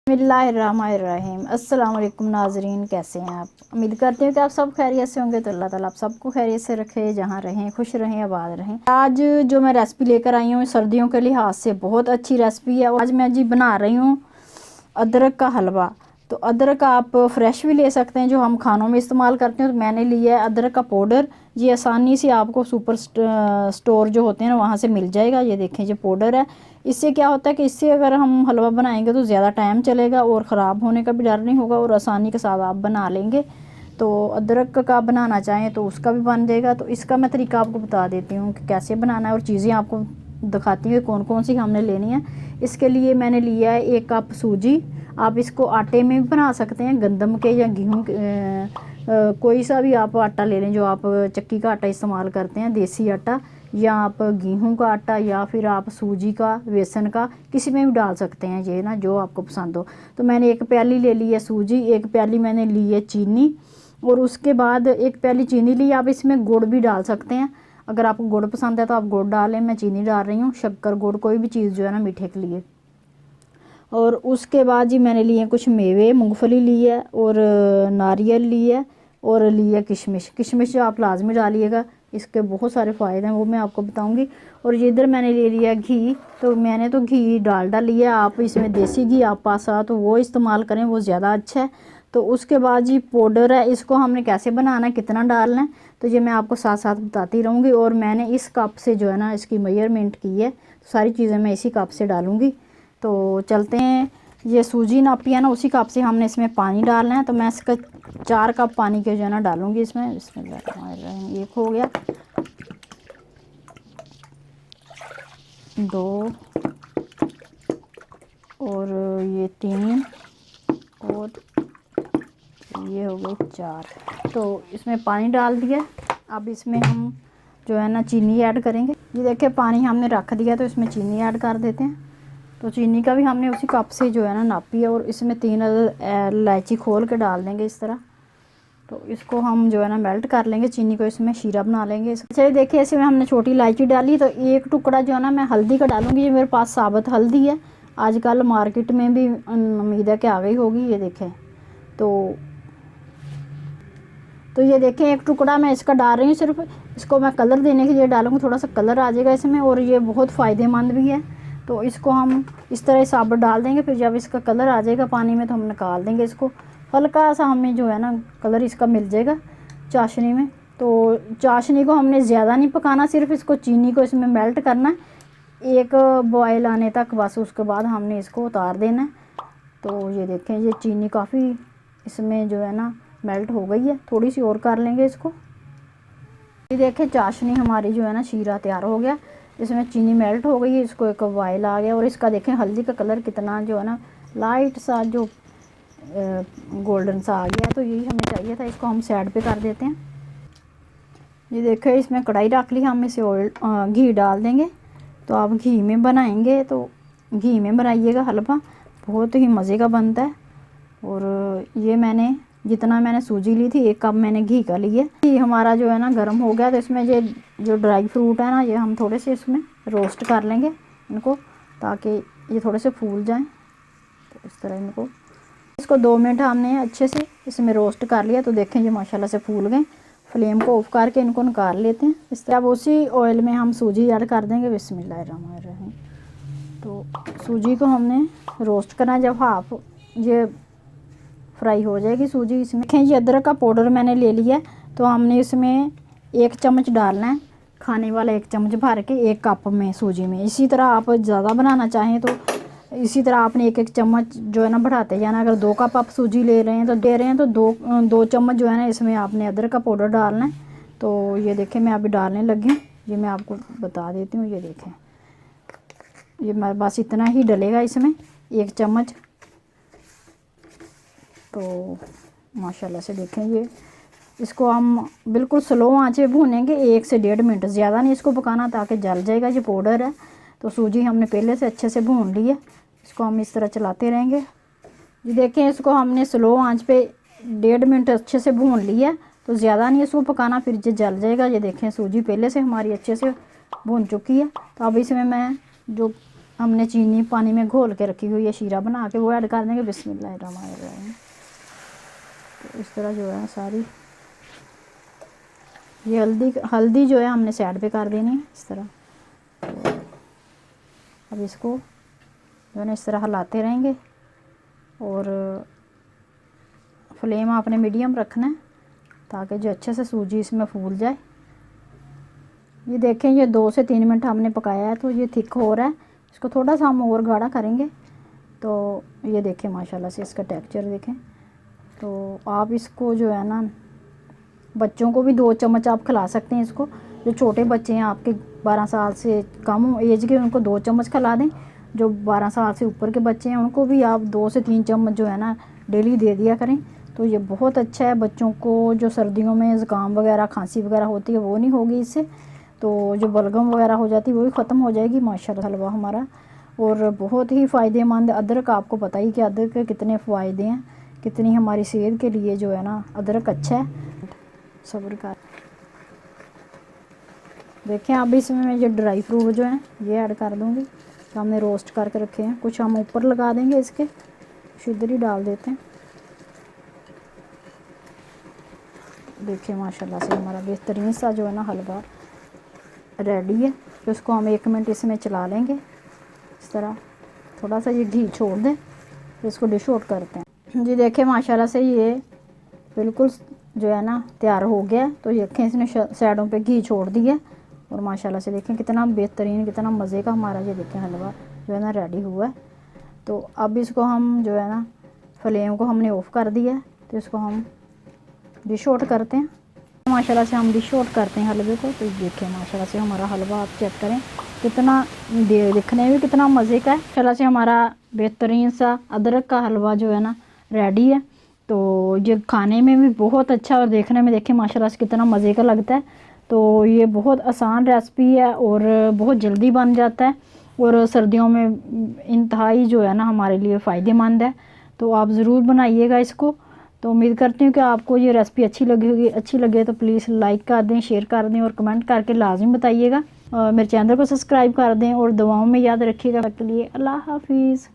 बिस्मिल्लाहिर्रहमानिर्रहीम। अस्सलाम वालेकुम नाजरीन, कैसे हैं आप? उम्मीद करती हूँ कि आप सब खैरियत से होंगे। तो अल्लाह ताला आप सबको खैरियत से रखे, जहाँ रहें खुश रहें, आबाद रहें। आज जो मैं रेसिपी लेकर आई हूँ सर्दियों के लिहाज से बहुत अच्छी रेसिपी है। आज मैं जी बना रही हूँ अदरक का हलवा। तो अदरक आप फ्रेश भी ले सकते हैं, जो हम खानों में इस्तेमाल करते हैं। तो मैंने लिया है अदरक का पाउडर। ये आसानी से आपको सुपर स्टोर जो होते हैं ना वहाँ से मिल जाएगा। ये देखें, ये पाउडर है। इससे क्या होता है कि इससे अगर हम हलवा बनाएंगे तो ज़्यादा टाइम चलेगा और ख़राब होने का भी डर नहीं होगा और आसानी के साथ आप बना लेंगे। तो अदरक का बनाना चाहें तो उसका भी बन जाएगा। तो इसका मैं तरीका आपको बता देती हूँ कि कैसे बनाना है, और चीज़ें आपको दिखाती हूँ कौन कौन सी हमने लेनी है। इसके लिए मैंने लिया है 1 कप सूजी। आप इसको आटे में भी बना सकते हैं, गंदम के या गेहूँ कोई सा भी आप आटा ले लें, जो आप चक्की का आटा इस्तेमाल करते हैं, देसी आटा, या आप गेहूं का आटा, या फिर आप सूजी का, बेसन का, किसी में भी डाल सकते हैं। ये ना जो आपको पसंद हो। तो मैंने 1 प्याली ले ली है सूजी, 1 प्याली मैंने ली है चीनी, और उसके बाद 1 प्याली चीनी ली। आप इसमें गुड़ भी डाल सकते हैं, अगर आपको गुड़ पसंद है तो आप गुड़ डालें। मैं चीनी डाल रही हूँ, शक्कर गुड़ कोई भी चीज़ जो है ना मीठे के लिए। और उसके बाद जी मैंने लिए कुछ मेवे, मूंगफली ली है, और नारियल ली है, और ली है किशमिश। किशमिश जो आप लाजमी डालिएगा, इसके बहुत सारे फ़ायदे हैं, वो मैं आपको बताऊंगी। और ये इधर मैंने ले लिया घी। तो मैंने तो घी डालडा लिया, आप इसमें देसी घी आप पास आ तो वो इस्तेमाल करें, वो ज़्यादा अच्छा है। तो उसके बाद जी पाउडर है, इसको हमने कैसे बनाना है, कितना डालना है, तो ये मैं आपको साथ साथ बताती रहूँगी। और मैंने इस कप से जो है ना इसकी मेजरमेंट की है, तो सारी चीज़ें मैं इसी कप से डालूँगी। तो चलते हैं। ये सूजी नापी है ना, उसी कप से हमने इसमें पानी डालना है। तो मैं इसका 4 कप पानी के जो है ना डालूंगी इसमें। बिस्मिल्लाह। 1 हो गया, 2, और ये 3, और ये हो गए 4। तो इसमें पानी डाल दिया। अब इसमें हम जो है ना चीनी ऐड करेंगे। ये देखिए पानी हमने रख दिया, तो इसमें चीनी ऐड कर देते हैं। तो चीनी का भी हमने उसी कप से जो है ना नापी है, और इसमें 3 इलायची खोल के डाल देंगे इस तरह। तो इसको हम जो है ना मेल्ट कर लेंगे, चीनी को इसमें शीरा बना लेंगे। चलिए देखिए, इसमें हमने छोटी इलायची डाली। तो 1 टुकड़ा जो है ना मैं हल्दी का डालूंगी। ये मेरे पास साबुत हल्दी है, आजकल मार्केट में भी उम्मीद है कि आ गई होगी। ये देखें, तो ये देखें 1 टुकड़ा मैं इसका डाल रही हूँ। सिर्फ इसको मैं कलर देने के लिए डालूँगी, थोड़ा सा कलर आ जाएगा इसमें, और ये बहुत फ़ायदेमंद भी है। तो इसको हम इस तरह साबुत डाल देंगे, फिर जब इसका कलर आ जाएगा पानी में तो हम निकाल देंगे इसको। हल्का सा हमें जो है ना कलर इसका मिल जाएगा चाशनी में। तो चाशनी को हमने ज़्यादा नहीं पकाना, सिर्फ इसको चीनी को इसमें मेल्ट करना है 1 बॉयल आने तक, बस। उसके बाद हमने इसको उतार देना है। तो ये देखें, ये चीनी काफ़ी इसमें जो है ना मेल्ट हो गई है, थोड़ी सी और कर लेंगे इसको। ये देखें चाशनी हमारी जो है ना शीरा तैयार हो गया, इसमें चीनी मेल्ट हो गई है, इसको एक बॉयल आ गया। और इसका देखें हल्दी का कलर कितना जो है ना लाइट सा जो गोल्डन सा आ गया। तो यही हमें चाहिए था, इसको हम साइड पे कर देते हैं। ये देखें इसमें कढ़ाई रख ली, हम इसे ऑयल घी डाल देंगे। तो आप घी में बनाएंगे तो घी में बनाइएगा हलवा, बहुत ही मज़े का बनता है। और ये मैंने जितना मैंने सूजी ली थी 1 कप मैंने घी का लिया। घी हमारा जो है ना गर्म हो गया। तो इसमें ये जो ड्राई फ्रूट है ना, ये हम थोड़े से इसमें रोस्ट कर लेंगे इनको, ताकि ये थोड़े से फूल जाएं। तो इस तरह इसको 2 मिनट हमने अच्छे से इसमें रोस्ट कर लिया। तो देखें ये माशाल्लाह से फूल गए। फ्लेम को ऑफ करके इनको निकाल लेते हैं इस तरह। अब उसी ऑयल में हम सूजी ऐड कर देंगे। बिस्मिल्लाहिर्रहमानिर्रहीम। तो सूजी को हमने रोस्ट करना है, जब हाफ ये फ्राई हो जाएगी सूजी। इसमें देखें ये अदरक का पाउडर मैंने ले लिया है। तो हमने इसमें 1 चम्मच डालना है, खाने वाला 1 चम्मच भर के 1 कप में सूजी में। इसी तरह आप ज़्यादा बनाना चाहें तो इसी तरह आपने 1-1 चम्मच जो है ना बढ़ाते जाना। अगर 2 कप आप सूजी ले रहे हैं तो 2 चम्मच जो है ना इसमें आपने अदरक का पाउडर डालना है। तो ये देखें मैं अभी डालने लगी हूँ, ये मैं आपको बता देती हूँ। ये देखें, ये बस इतना ही डलेगा इसमें 1 चम्मच। तो माशाल्लाह से देखें ये इसको हम बिल्कुल स्लो आंच पे भूनेंगे 1 से 1.5 मिनट, ज़्यादा नहीं इसको पकाना ताकि जल जाएगा। ये पाउडर है। तो सूजी हमने पहले से अच्छे से भून ली है, इसको हम इस तरह चलाते रहेंगे। ये देखें इसको हमने स्लो आंच पे 1.5 मिनट अच्छे से भून लिया। तो ज़्यादा नहीं इसको पकाना, फिर ये जल जाएगा। ये देखें सूजी पहले से हमारी अच्छे से भून चुकी है। तो अब इसमें मैं जो हमने चीनी पानी में घोल के रखी हुई है शीरा बना के, वो ऐड कर देंगे। बिस्मिल्लाहिर्रहमानिर्रहीम। तो इस तरह जो है सारी ये हल्दी जो है हमने साइड पे कर देनी है इस तरह। तो अब इसको जो है ना इस तरह हिलाते रहेंगे और फ्लेम आपने मीडियम रखना है ताकि जो अच्छे से सूजी इसमें फूल जाए। ये देखें ये 2 से 3 मिनट हमने पकाया है तो ये थिक हो रहा है। इसको थोड़ा सा हम और गाढ़ा करेंगे। तो ये देखें माशाल्लाह से इसका टेक्सचर देखें। तो आप इसको जो है ना बच्चों को भी 2 चम्मच आप खिला सकते हैं इसको। जो छोटे बच्चे हैं आपके 12 साल से कम एज के, उनको 2 चम्मच खिला दें। जो 12 साल से ऊपर के बच्चे हैं उनको भी आप 2 से 3 चम्मच जो है ना डेली दे दिया करें। तो ये बहुत अच्छा है बच्चों को। जो सर्दियों में ज़ुकाम वगैरह खांसी वगैरह होती है वो नहीं होगी इससे। तो जो बलगम वगैरह हो जाती है वो भी ख़त्म हो जाएगी माशाल्लाह हलवा हमारा। और बहुत ही फ़ायदेमंद, अदरक आपको पता ही कि अदरक के कितने फ़ायदे हैं, कितनी हमारी सेहत के लिए जो है ना अदरक अच्छा है। सब्र कर देखें। अब इसमें मैं ये ड्राई फ्रूट जो हैं ये ऐड कर दूँगी तो हमने रोस्ट करके रखे हैं। कुछ हम ऊपर लगा देंगे इसके, कुछ इधर ही डाल देते हैं। देखिए माशाल्लाह से हमारा बेहतरीन सा जो है ना हलवा रेडी है। तो इसको हम 1 मिनट इसमें चला लेंगे इस तरह। थोड़ा सा ये घी छोड़ दें तो इसको डिश आउट करते हैं। जी देखिए माशाल्लाह से ये बिल्कुल जो है ना तैयार हो गया। तो ये देखें इसने साइडों पे घी छोड़ दिया और माशाल्लाह से देखें कितना बेहतरीन, कितना मज़े का हमारा ये देखें हलवा जो है ना रेडी हुआ है। तो अब इसको हम जो है ना फ्लेम को हमने ऑफ़ कर दिया है। तो इसको हम डिश आउट करते हैं। माशाल्लाह से हम डिश आउट करते हैं हलवे को। तो देखिए माशाल्लाह से हमारा हलवा आप चेक करें कितना दिखने में कितना मज़े का है। माशाल्लाह से हमारा बेहतरीन सा अदरक का हलवा जो है ना रेडी है। तो ये खाने में भी बहुत अच्छा और देखने में देखें माशाल्लाह से कितना मज़े का लगता है। तो ये बहुत आसान रेसिपी है और बहुत जल्दी बन जाता है और सर्दियों में इंतहाई जो है ना हमारे लिए फ़ायदेमंद है। तो आप ज़रूर बनाइएगा इसको। तो उम्मीद करती हूँ कि आपको ये रेसिपी अच्छी लगी होगी। अच्छी लगे तो प्लीज़ लाइक कर दें, शेयर कर दें और कमेंट करके लाजमी बताइएगा। और मेरे चैनल को सब्सक्राइब कर दें और दुआओं में याद रखिएगा। के लिए अल्लाह हाफिज़।